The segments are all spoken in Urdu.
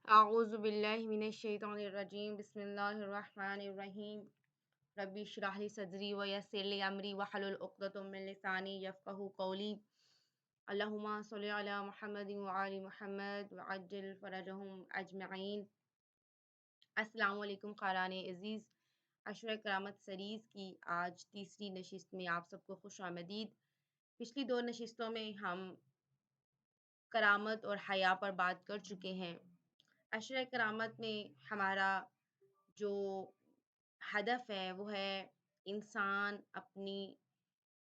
اعوذ باللہ من الشیطان الرجیم بسم اللہ الرحمن الرحیم ربی اشرح لی صدری ویسر لی امری واحلل عقدۃ من لسانی یفقہوا قولی اللہم صل علی محمد وعلی محمد وعجل فرجہم اجمعین۔ السلام علیکم قارئین عزیز، عشرہ کرامت سیریز کی آج تیسری نشست میں آپ سب کو خوش آمدید۔ پچھلی دو نشستوں میں ہم کرامت اور حیا پر بات کر چکے ہیں۔ عشرہ کرامت میں ہمارا جو ہدف ہے وہ ہے انسان اپنی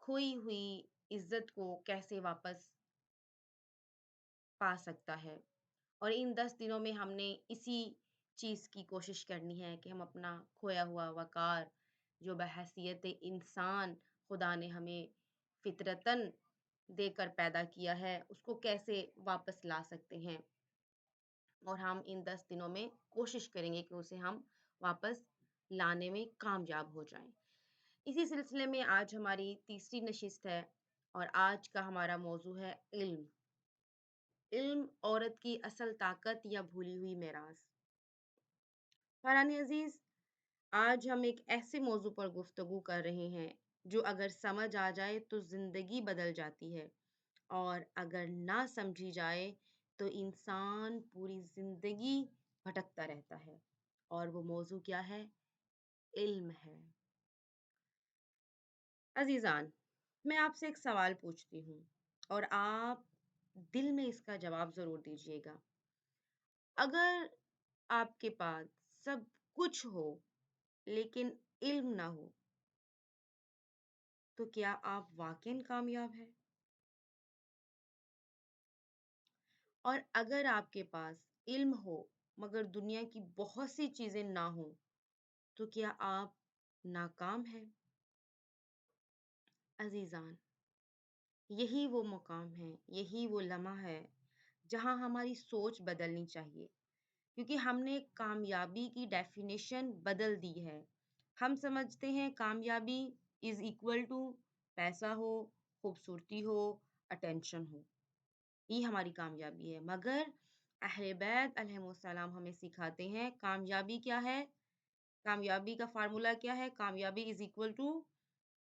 کھوئی ہوئی عزت کو کیسے واپس پا سکتا ہے، اور ان 10 دنوں میں ہم نے اسی چیز کی کوشش کرنی ہے کہ ہم اپنا کھویا ہوا وقار جو بحیثیت انسان خدا نے ہمیں فطرتاً دے کر پیدا کیا ہے اس کو کیسے واپس لا سکتے ہیں، اور ہم ان 10 دنوں میں کوشش کریں گے کہ اسے ہم واپس لانے میں کامیاب ہو جائیں۔ اسی سلسلے میں آج ہماری تیسری نشست ہے، اور آج کا ہمارا موضوع ہے علم۔ علم عورت کی اصل طاقت یا بھولی ہوئی میراث۔ فرحان عزیز، آج ہم ایک ایسے موضوع پر گفتگو کر رہے ہیں جو اگر سمجھ آ جائے تو زندگی بدل جاتی ہے، اور اگر نہ سمجھی جائے تو انسان پوری زندگی بھٹکتا رہتا ہے، اور وہ موضوع کیا ہے؟ علم ہے۔ عزیزان، میں آپ سے ایک سوال پوچھتی ہوں اور آپ دل میں اس کا جواب ضرور دیجیے گا۔ اگر آپ کے پاس سب کچھ ہو لیکن علم نہ ہو تو کیا آپ واقعی کامیاب ہیں؟ اور اگر آپ کے پاس علم ہو مگر دنیا کی بہت سی چیزیں نہ ہوں تو کیا آپ ناکام ہیں؟ عزیزان، یہی وہ مقام ہے، یہی وہ لمحہ ہے جہاں ہماری سوچ بدلنی چاہیے، کیونکہ ہم نے کامیابی کی ڈیفینیشن بدل دی ہے۔ ہم سمجھتے ہیں کامیابی از اکول ٹو پیسہ ہو، خوبصورتی ہو، اٹینشن ہو، یہ ہماری کامیابی ہے۔ مگر اہل بیت علیہم السلام ہمیں سکھاتے ہیں کامیابی کیا ہے؟ کامیابی کا فارمولا کیا ہے؟ کامیابی از اکول ٹو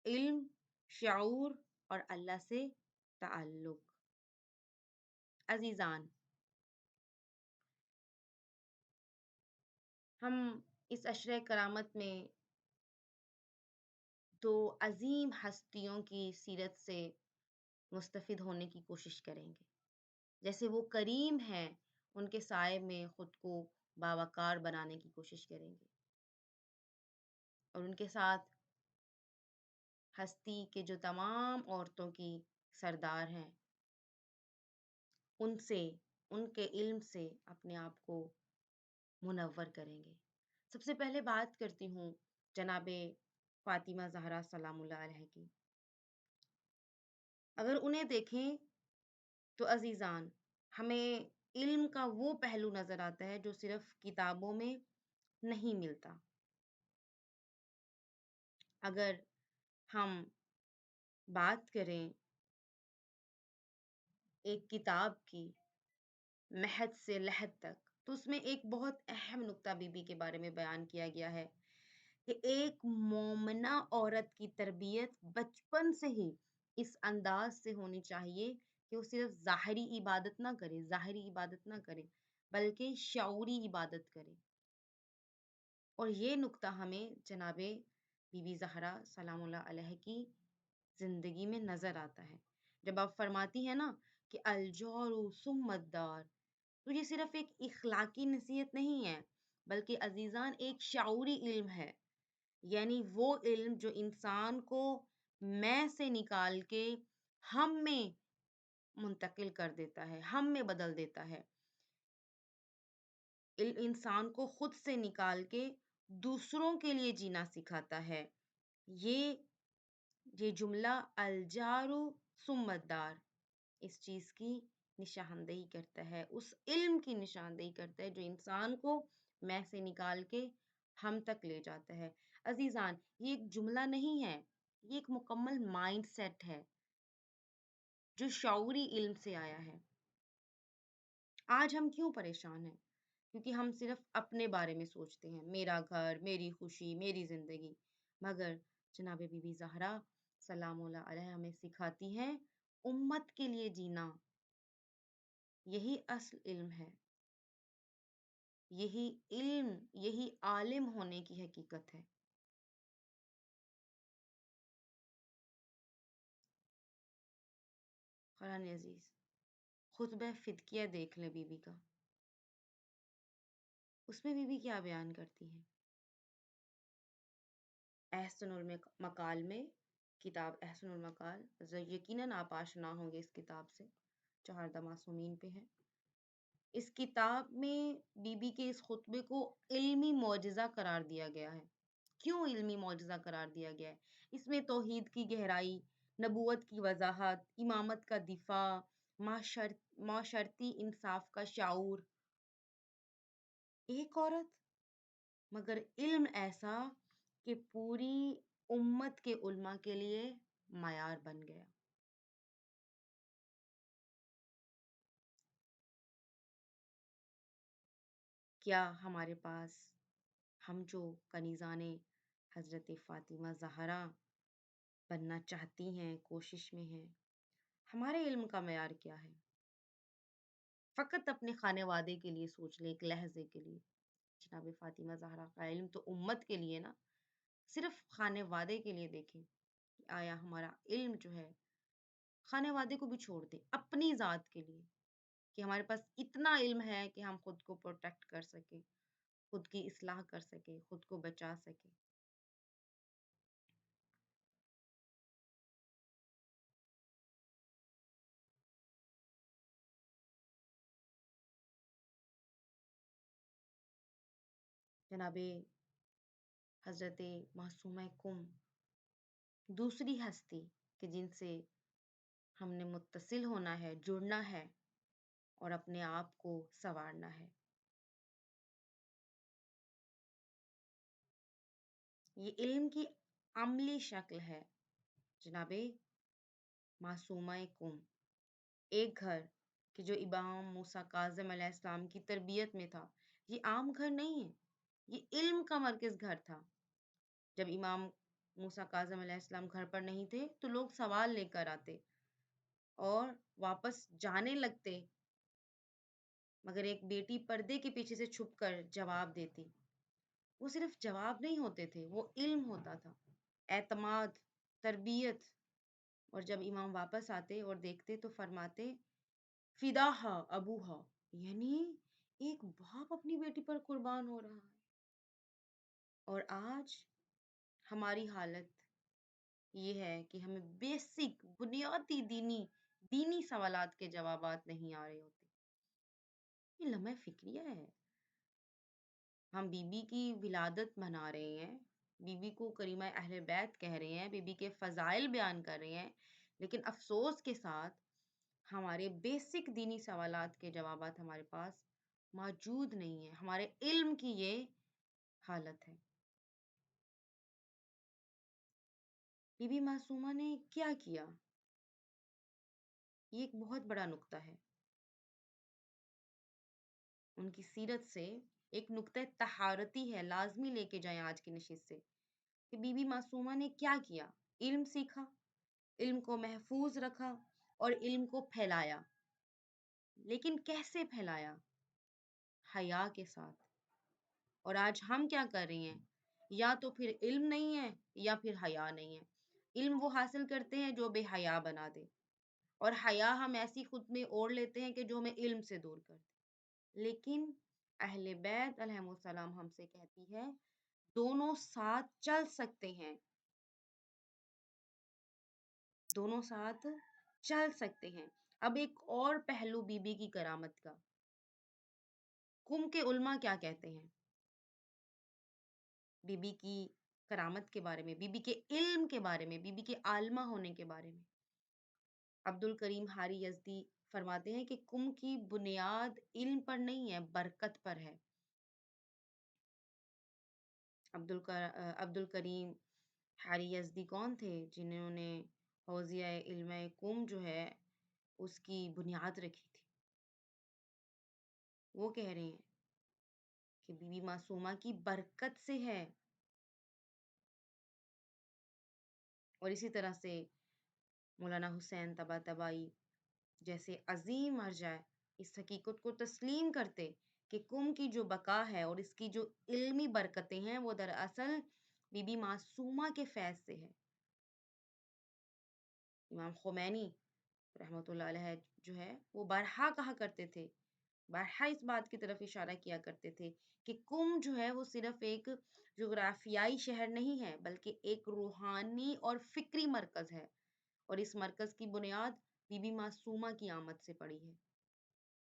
علم، شعور اور اللہ سے تعلق۔ عزیزان، ہم اس عشرہ کرامت میں دو عظیم ہستیوں کی سیرت سے مستفید ہونے کی کوشش کریں گے۔ جیسے وہ کریم ہیں، ان کے سائے میں خود کو باوقار بنانے کی کوشش کریں گے، اور ان کے ساتھ ہستی کے جو تمام عورتوں کی سردار ہیں، ان سے، ان کے علم سے اپنے آپ کو منور کریں گے۔ سب سے پہلے بات کرتی ہوں جناب فاطمہ زہرا سلام اللہ علیہ کی۔ اگر انہیں دیکھیں تو عزیزان، ہمیں علم کا وہ پہلو نظر آتا ہے جو صرف کتابوں میں نہیں ملتا۔ اگر ہم بات کریں ایک کتاب کی مہد سے لحد تک، تو اس میں ایک بہت اہم نقطہ بی بی کے بارے میں بیان کیا گیا ہے کہ ایک مومنہ عورت کی تربیت بچپن سے ہی اس انداز سے ہونی چاہیے کہ وہ صرف ظاہری عبادت نہ کرے، ظاہری عبادت نہ کرے، بلکہ شعوری عبادت کرے۔ اور یہ نقطہ ہمیں جناب بی بی زہرا سلام اللہ علیہ کی زندگی میں نظر آتا ہے، جب آپ فرماتی ہیں نا کہ الجور ثم الدار، تو یہ صرف ایک اخلاقی نصیحت نہیں ہے، بلکہ عزیزان ایک شعوری علم ہے، یعنی وہ علم جو انسان کو میں سے نکال کے ہم میں منتقل کر دیتا ہے، ہم میں بدل دیتا ہے۔ علم انسان کو خود سے نکال کے دوسروں کے لیے جینا سکھاتا ہے۔ یہ جملہ الجار ثم الدار اس چیز کی نشاندہی کرتا ہے، اس علم کی نشاندہی کرتا ہے جو انسان کو میں سے نکال کے ہم تک لے جاتا ہے۔ عزیزان، یہ ایک جملہ نہیں ہے، یہ ایک مکمل مائنڈ سیٹ ہے جو شعوری علم سے آیا ہے۔ آج ہم کیوں پریشان ہیں؟ کیونکہ ہم صرف اپنے بارے میں سوچتے ہیں، میرا گھر، میری خوشی، میری زندگی، مگر جناب بی بی زہرا سلام اللہ علیہ ہمیں سکھاتی ہیں امت کے لیے جینا، یہی اصل علم ہے، یہی علم، یہی عالم ہونے کی حقیقت ہے۔ قرآن عزیز خطبہ فدکیہ دیکھ لیں بی بی کا، اس میں بی بی کیا بیان کرتی ہیں؟ احسن المقال میں، کتاب احسن المقال یقیناً آپ آشنا ہوں گے اس کتاب سے، چہاردہ معصومین پہ ہے۔ اس کتاب میں بی بی کے اس خطبے کو علمی معجزہ قرار دیا گیا ہے۔ کیوں علمی معجزہ قرار دیا گیا ہے؟ اس میں توحید کی گہرائی، نبوت کی وضاحت، امامت کا دفاع، معاشرتی انصاف کا شعور، ایک عورت مگر علم ایسا کہ پوری امت کے علماء کے لیے معیار بن گیا۔ کیا ہمارے پاس، ہم جو کنیزان حضرت فاطمہ زہرا بننا چاہتی ہیں، کوشش میں ہیں، ہمارے علم کا معیار کیا ہے؟ فقط اپنے خانے وادے کے لیے سوچ لیں، ایک لحظے کے لیے، جناب فاطمہ زہرا کا علم تو امت کے لیے نا، صرف خانے وادے کے لیے دیکھیں کہ آیا ہمارا علم جو ہے، خانے وادے کو بھی چھوڑ دیں، اپنی ذات کے لیے، کہ ہمارے پاس اتنا علم ہے کہ ہم خود کو پروٹیکٹ کر سکیں، خود کی اصلاح کر سکیں، خود کو بچا سکیں۔ جناب حضرت معصومہ کم، دوسری ہستی کہ جن سے ہم نے متصل ہونا ہے، جڑنا ہے اور اپنے آپ کو سنوارنا ہے، یہ علم کی عملی شکل ہے۔ جناب معصومہ کم، ایک گھر کہ جو امام موسیٰ کاظم علیہ السلام کی تربیت میں تھا، یہ عام گھر نہیں ہے، یہ علم کا مرکز گھر تھا۔ جب امام موسیٰ کاظم علیہ السلام گھر پر نہیں تھے تو لوگ سوال لے کر آتے اور واپس جانے لگتے، مگر ایک بیٹی پردے کے پیچھے سے چھپ کر جواب دیتی۔ وہ صرف جواب نہیں ہوتے تھے، وہ علم ہوتا تھا، اعتماد، تربیت۔ اور جب امام واپس آتے اور دیکھتے تو فرماتے فداہا ابوہا، یعنی ایک باپ اپنی بیٹی پر قربان ہو رہا ہے۔ اور آج ہماری حالت یہ ہے کہ ہمیں بیسک بنیادی دینی سوالات کے جوابات نہیں آ رہے ہوتے۔ یہ لمحہ فکریہ ہے۔ ہم بی بی کی ولادت منا رہے ہیں، بی بی کو کریمہ اہل بیت کہہ رہے ہیں، بی بی کے فضائل بیان کر رہے ہیں، لیکن افسوس کے ساتھ ہمارے بیسک دینی سوالات کے جوابات ہمارے پاس موجود نہیں ہیں۔ ہمارے علم کی یہ حالت ہے۔ بی بی معصومہ نے کیا کیا؟ یہ ایک بہت بڑا نقطہ ہے۔ ان کی سیرت سے ایک نقطہ طہارتی ہے، لازمی لے کے جائیں آج کی نشست سے، کہ بی بی معصومہ نے کیا کیا؟ علم سیکھا، علم کو محفوظ رکھا اور علم کو پھیلایا۔ لیکن کیسے پھیلایا؟ حیا کے ساتھ۔ اور آج ہم کیا کر رہی ہیں؟ یا تو پھر علم نہیں ہے یا پھر حیا نہیں ہے۔ علم وہ حاصل کرتے ہیں جو بے حیا بنا دے، اور حیا ہم ایسی خود میں اوڑھ لیتے ہیں کہ جو ہمیں علم سے دور کر دے۔ لیکن اہل بیت علیہم السلام ہم سے کہتی ہے دونوں ساتھ چل سکتے ہیں، دونوں ساتھ چل سکتے ہیں۔ اب ایک اور پہلو بی بی کی کرامت کا، کم کے علماء کیا کہتے ہیں بی بی کی کرامت کے بارے میں، بی بی کے علم کے بارے میں، بی بی کے عالمہ ہونے کے بارے میں؟ عبد الکریم حاری یزدی فرماتے ہیں کہ کم کی بنیاد علم پر نہیں ہے، برکت پر ہے۔ عبد الکریم حاری یزدی کون تھے؟ جنہوں نے حوزیہ علم کم جو ہے اس کی بنیاد رکھی تھی۔ وہ کہہ رہے ہیں کہ بی بی معصومہ کی برکت سے ہے، اور اسی طرح سے مولانا حسین طباطبائی جیسے عظیم مرجع اس حقیقت کو تسلیم کرتے کہ کم کی جو بقا ہے اور اس کی جو علمی برکتیں ہیں وہ دراصل بی بی معصومہ کے فیض سے ہے۔ امام خمینی رحمۃ اللہ علیہ جو ہے وہ بارہا کہا کرتے تھے، بارہا اس بات کی طرف اشارہ کیا کرتے تھے کہ کم جو ہے وہ صرف ایک جغرافیائی شہر نہیں ہے بلکہ ایک روحانی اور فکری مرکز ہے، اور اس مرکز کی بنیاد بی بی معصومہ کی آمد سے پڑی ہے۔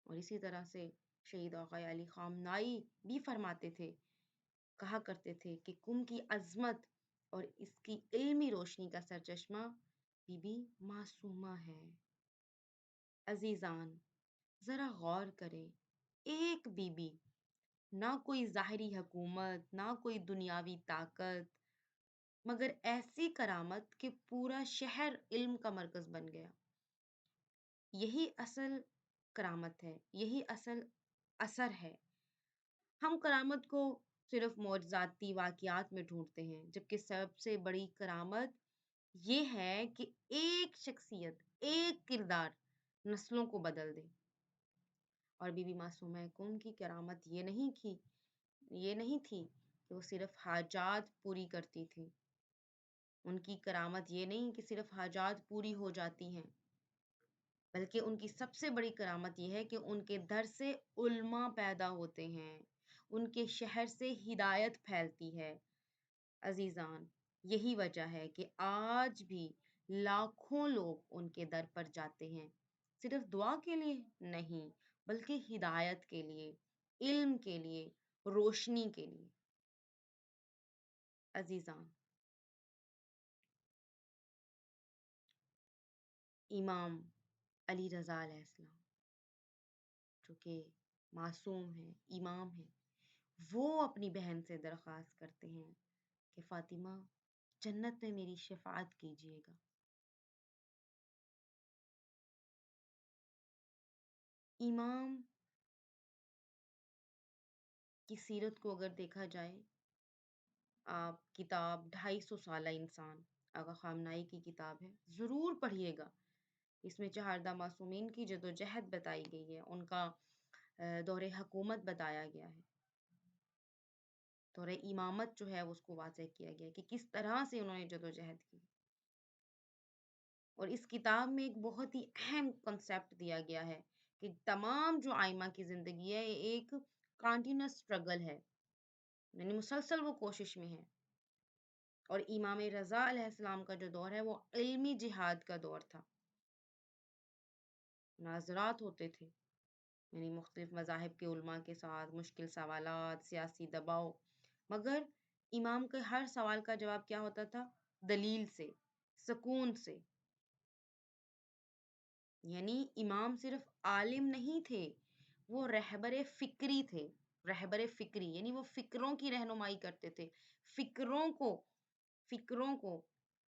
اور اسی طرح سے شہید آقا علی خامنائی بھی فرماتے تھے، کہا کرتے تھے کہ کم کی عظمت اور اس کی علمی روشنی کا سرچشمہ بی بی معصومہ ہے۔ عزیزان، ذرا غور کریں، ایک بی بی، نہ کوئی ظاہری حکومت، نہ کوئی دنیاوی طاقت، مگر ایسی کرامت کہ پورا شہر علم کا مرکز بن گیا۔ یہی اصل کرامت ہے، یہی اصل اثر ہے۔ ہم کرامت کو صرف معجزاتی واقعات میں ڈھونڈتے ہیں، جبکہ سب سے بڑی کرامت یہ ہے کہ ایک شخصیت، ایک کردار نسلوں کو بدل دے۔ اور بی بی معصومہ کم کی کرامت یہ نہیں تھی کہ وہ صرف حاجات پوری کرتی تھی۔ ان کی کرامت یہ نہیں کہ صرف حاجات پوری ہو جاتی ہیں، بلکہ ان کی سب سے بڑی کرامت یہ ہے کہ ان کے در سے علماء پیدا ہوتے ہیں، ان کے شہر سے ہدایت پھیلتی ہے۔ عزیزان، یہی وجہ ہے کہ آج بھی لاکھوں لوگ ان کے در پر جاتے ہیں، صرف دعا کے لیے نہیں، بلکہ ہدایت کے لیے، علم کے لیے، روشنی کے لیے۔ عزیزان، امام علی رضا علیہ السلام جو کہ معصوم ہیں، امام ہیں، وہ اپنی بہن سے درخواست کرتے ہیں کہ فاطمہ، جنت میں میری شفاعت کیجیے گا۔ امام کی سیرت کو اگر دیکھا جائے، آپ کتاب 250 سالہ انسان آغا خامنائی کی کتاب ہے، ضرور پڑھیے گا۔ اس میں چہاردہ معصومین کی جدوجہد بتائی گئی ہے، ان کا دور حکومت بتایا گیا ہے، دور امامت جو ہے اس کو واضح کیا گیا ہے کہ کس طرح سے انہوں نے جدوجہد کی۔ اور اس کتاب میں ایک بہت ہی اہم کنسیپٹ دیا گیا ہے کہ تمام جو آئمہ کی زندگی ہے یہ ایک کانٹینیوس اسٹرگل ہے، یعنی مسلسل وہ کوشش میں ہے۔ اور امام رضا علیہ السلام کا جو دور ہے وہ علمی جہاد کا دور تھا، مناظرات ہوتے تھے، یعنی مختلف مذاہب کے علماء کے ساتھ، مشکل سوالات، سیاسی دباؤ، مگر امام کے ہر سوال کا جواب کیا ہوتا تھا؟ دلیل سے، سکون سے۔ یعنی امام صرف عالم نہیں تھے، وہ رہبر فکری تھے، رہبر فکری یعنی وہ فکروں کی رہنمائی کرتے تھے، فکروں کو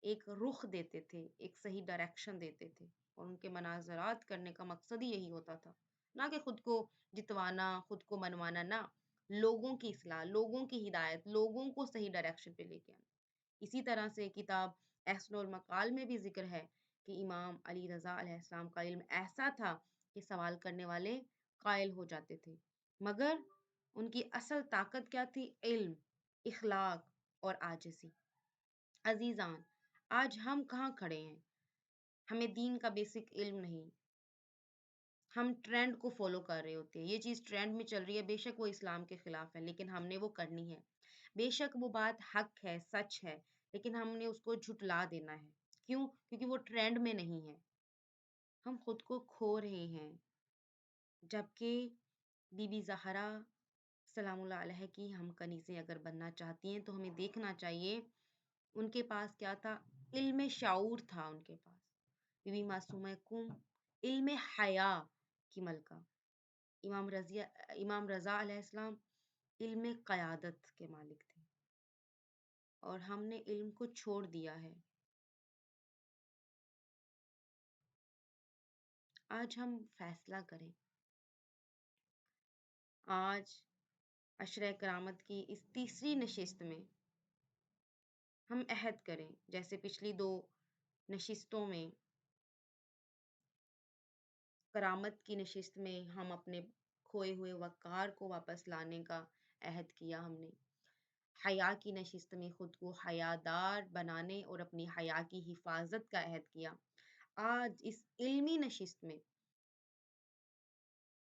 ایک رخ دیتے تھے، ایک صحیح ڈائریکشن دیتے تھے، اور ان کے مناظرات کرنے کا مقصد ہی یہی ہوتا تھا، نہ کہ خود کو جتوانا، خود کو منوانا، نہ، لوگوں کی اصلاح، لوگوں کی ہدایت، لوگوں کو صحیح ڈائریکشن پہ لے کے آنا۔ اسی طرح سے کتاب احسن المقال میں بھی ذکر ہے کہ امام علی رضا علیہ السلام کا علم ایسا تھا کہ سوال کرنے والے قائل ہو جاتے تھے، مگر ان کی اصل طاقت کیا تھی؟ علم، اخلاق اور عاجزی۔ عزیزان، آج ہم کہاں کھڑے ہیں؟ ہمیں دین کا بیسک علم نہیں، ہم ٹرینڈ کو فالو کر رہے ہوتے ہیں، یہ چیز ٹرینڈ میں چل رہی ہے، بے شک وہ اسلام کے خلاف ہے لیکن ہم نے وہ کرنی ہے، بے شک وہ بات حق ہے، سچ ہے، لیکن ہم نے اس کو جھٹلا دینا ہے۔ کیوں؟ کیونکہ وہ ٹرینڈ میں نہیں ہے، ہم خود کو کھو رہے ہیں۔ جبکہ بی بی زہرا سلام اللہ علیہ کی ہم کنیزیں اگر بننا چاہتی ہیں تو ہمیں دیکھنا چاہیے ان کے پاس کیا تھا؟ علم شعور تھا ان کے پاس۔ بی بی معصومہ کم علم حیا کی ملکہ، امام رضا علیہ السلام علم قیادت کے مالک تھے، اور ہم نے علم کو چھوڑ دیا ہے۔ آج ہم فیصلہ کریں، آج عشرہ کرامت کی اس تیسری نشست میں ہم عہد کریں، جیسے پچھلی 2 نشستوں میں، کرامت کی نشست میں ہم اپنے کھوئے ہوئے وقار کو واپس لانے کا عہد کیا، ہم نے حیا کی نشست میں خود کو حیادار بنانے اور اپنی حیا کی حفاظت کا عہد کیا۔ آج اس علمی نشست میں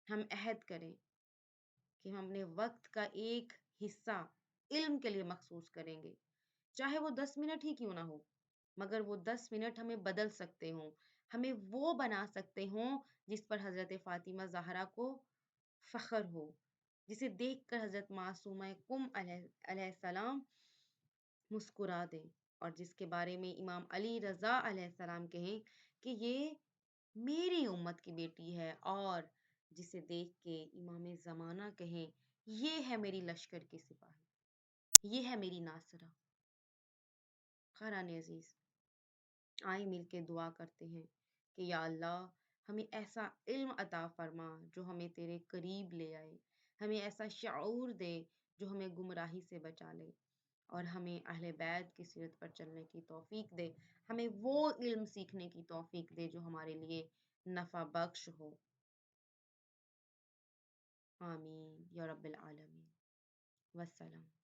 ہم عہد کریں کہ ہم اپنے وقت کا ایک حصہ علم کے لیے مخصوص کریں گے، چاہے وہ 10 منٹ ہی کیوں نہ ہو، مگر وہ 10 منٹ ہمیں بدل سکتے ہوں، ہمیں وہ بنا سکتے ہوں جس پر حضرت فاطمہ زہرا کو فخر ہو، جسے دیکھ کر حضرت معصومہ قم علیہ السلام مسکرا دیں، اور جس کے بارے میں امام علی رضا علیہ السلام کہیں کہ یہ میری امت کی بیٹی ہے، اور جسے دیکھ کے امام زمانہ کہیں یہ ہے میری لشکر کی سپاہی، یہ ہے میری ناصرہ۔ خاران عزیز، آئیں مل کے دعا کرتے ہیں کہ یا اللہ ہمیں ایسا علم عطا فرما جو ہمیں تیرے قریب لے آئے، ہمیں ایسا شعور دے جو ہمیں گمراہی سے بچا لے، اور ہمیں اہل بیت کی سیرت پر چلنے کی توفیق دے، ہمیں وہ علم سیکھنے کی توفیق دے جو ہمارے لیے نفع بخش ہو۔ آمین یا رب العالمین، والسلام۔